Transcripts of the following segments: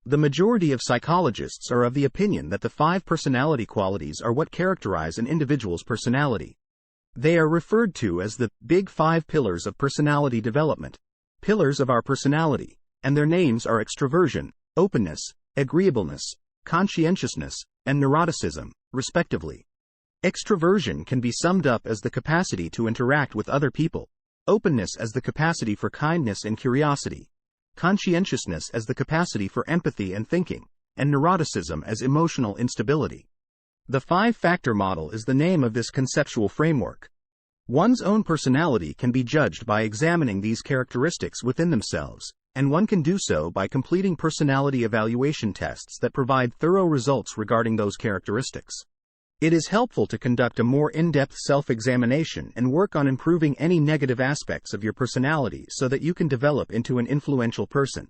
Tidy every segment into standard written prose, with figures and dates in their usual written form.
The majority of psychologists are of the opinion that the 5 personality qualities are what characterize an individual's personality. They are referred to as the Big 5 Pillars of Personality Development, pillars of our personality, and their names are extroversion, openness, agreeableness, conscientiousness, and neuroticism, respectively. Extroversion can be summed up as the capacity to interact with other people, openness as the capacity for kindness and curiosity, conscientiousness as the capacity for empathy and thinking, and neuroticism as emotional instability. The 5-factor model is the name of this conceptual framework. One's own personality can be judged by examining these characteristics within themselves, and one can do so by completing personality evaluation tests that provide thorough results regarding those characteristics. It is helpful to conduct a more in-depth self-examination and work on improving any negative aspects of your personality so that you can develop into an influential person.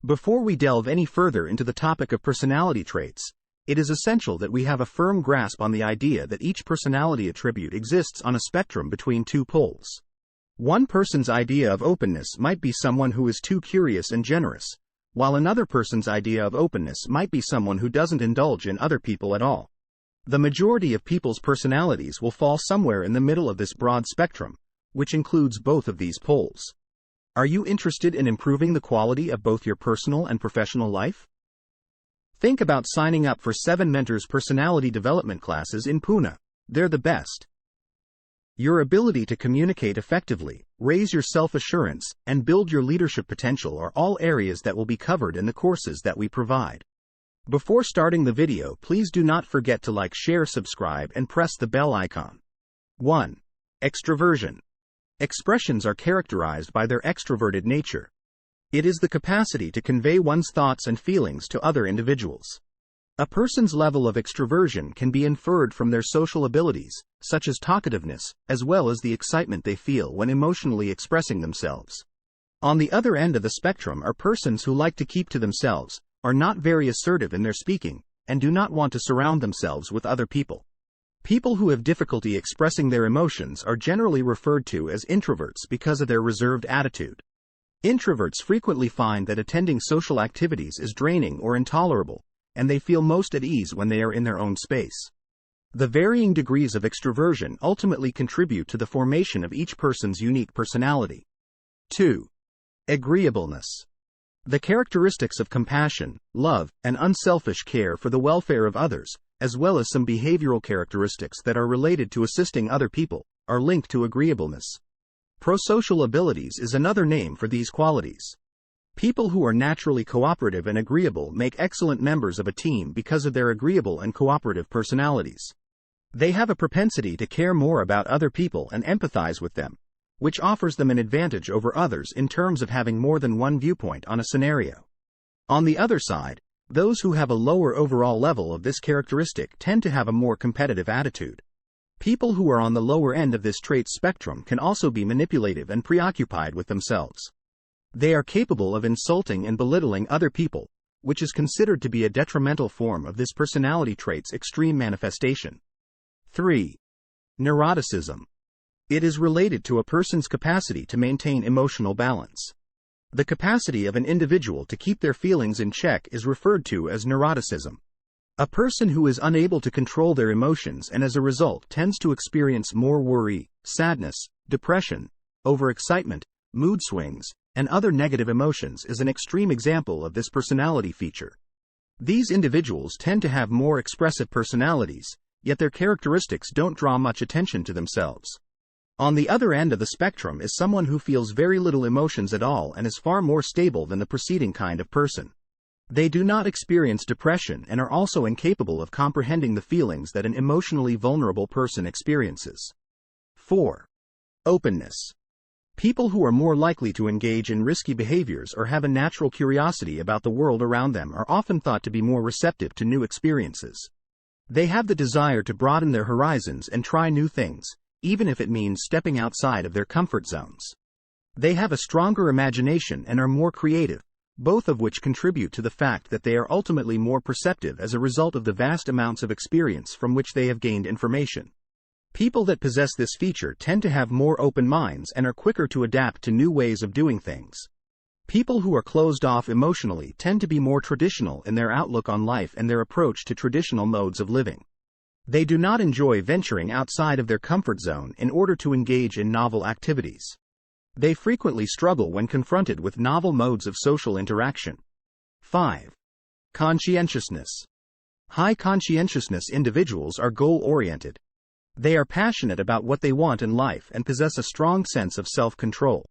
Before we delve any further into the topic of personality traits, it is essential that we have a firm grasp on the idea that each personality attribute exists on a spectrum between 2 poles. One person's idea of openness might be someone who is too curious and generous, while another person's idea of openness might be someone who doesn't indulge in other people at all. The majority of people's personalities will fall somewhere in the middle of this broad spectrum, which includes both of these poles. Are you interested in improving the quality of both your personal and professional life? Think about signing up for 7 Mentors personality development classes in Pune. They're the best. Your ability to communicate effectively, raise your self-assurance, and build your leadership potential are all areas that will be covered in the courses that we provide. Before starting the video, please do not forget to like, share, subscribe, and press the bell icon. 1. Extroversion. Expressions are characterized by their extroverted nature. It is the capacity to convey one's thoughts and feelings to other individuals. A person's level of extroversion can be inferred from their social abilities, such as talkativeness, as well as the excitement they feel when emotionally expressing themselves. On the other end of the spectrum are persons who like to keep to themselves, are not very assertive in their speaking, and do not want to surround themselves with other people. People who have difficulty expressing their emotions are generally referred to as introverts because of their reserved attitude. Introverts frequently find that attending social activities is draining or intolerable, and they feel most at ease when they are in their own space. The varying degrees of extroversion ultimately contribute to the formation of each person's unique personality. 2. Agreeableness. The characteristics of compassion, love, and unselfish care for the welfare of others, as well as some behavioral characteristics that are related to assisting other people, are linked to agreeableness. Prosocial abilities is another name for these qualities. People who are naturally cooperative and agreeable make excellent members of a team because of their agreeable and cooperative personalities. They have a propensity to care more about other people and empathize with them, which offers them an advantage over others in terms of having more than one viewpoint on a scenario. On the other side, those who have a lower overall level of this characteristic tend to have a more competitive attitude. People who are on the lower end of this trait spectrum can also be manipulative and preoccupied with themselves. They are capable of insulting and belittling other people, which is considered to be a detrimental form of this personality trait's extreme manifestation. 3. Neuroticism. It is related to a person's capacity to maintain emotional balance. The capacity of an individual to keep their feelings in check is referred to as neuroticism. A person who is unable to control their emotions and as a result tends to experience more worry, sadness, depression, overexcitement, mood swings, and other negative emotions is an extreme example of this personality feature. These individuals tend to have more expressive personalities, yet their characteristics don't draw much attention to themselves. On the other end of the spectrum is someone who feels very little emotions at all and is far more stable than the preceding kind of person. They do not experience depression and are also incapable of comprehending the feelings that an emotionally vulnerable person experiences. 4. Openness. People who are more likely to engage in risky behaviors or have a natural curiosity about the world around them are often thought to be more receptive to new experiences. They have the desire to broaden their horizons and try new things, even if it means stepping outside of their comfort zones. They have a stronger imagination and are more creative, both of which contribute to the fact that they are ultimately more perceptive as a result of the vast amounts of experience from which they have gained information. People that possess this feature tend to have more open minds and are quicker to adapt to new ways of doing things. People who are closed off emotionally tend to be more traditional in their outlook on life and their approach to traditional modes of living. They do not enjoy venturing outside of their comfort zone in order to engage in novel activities. They frequently struggle when confronted with novel modes of social interaction. 5. Conscientiousness. High conscientiousness individuals are goal-oriented. They are passionate about what they want in life and possess a strong sense of self-control.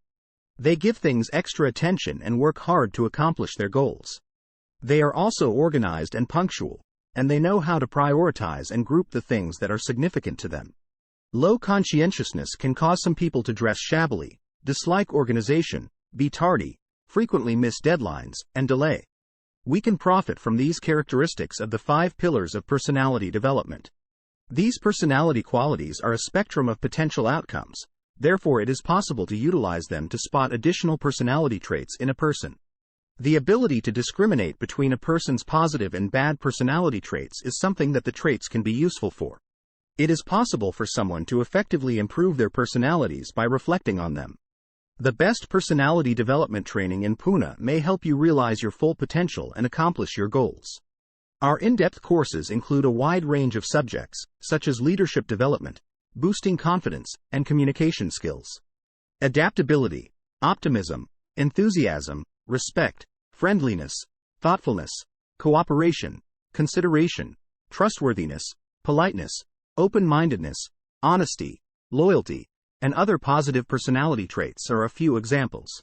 They give things extra attention and work hard to accomplish their goals. They are also organized and punctual, and they know how to prioritize and group the things that are significant to them. Low conscientiousness can cause some people to dress shabbily, dislike organization, be tardy, frequently miss deadlines, and delay. We can profit from these characteristics of the 5 pillars of personality development. These personality qualities are a spectrum of potential outcomes, therefore it is possible to utilize them to spot additional personality traits in a person. The ability to discriminate between a person's positive and bad personality traits is something that the traits can be useful for. It is possible for someone to effectively improve their personalities by reflecting on them. The best personality development training in Pune may help you realize your full potential and accomplish your goals. Our in-depth courses include a wide range of subjects, such as leadership development, boosting confidence, and communication skills. Adaptability, optimism, enthusiasm, respect, friendliness, thoughtfulness, cooperation, consideration, trustworthiness, politeness, open-mindedness, honesty, loyalty, and other positive personality traits are a few examples.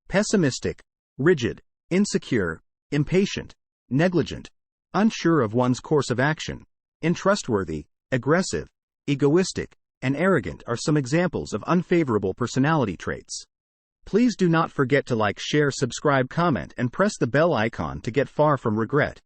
Pessimistic, rigid, insecure, impatient, negligent, unsure of one's course of action, untrustworthy, aggressive, egoistic, and arrogant are some examples of unfavorable personality traits. Please do not forget to like, share, subscribe, comment, and press the bell icon to get far from regret.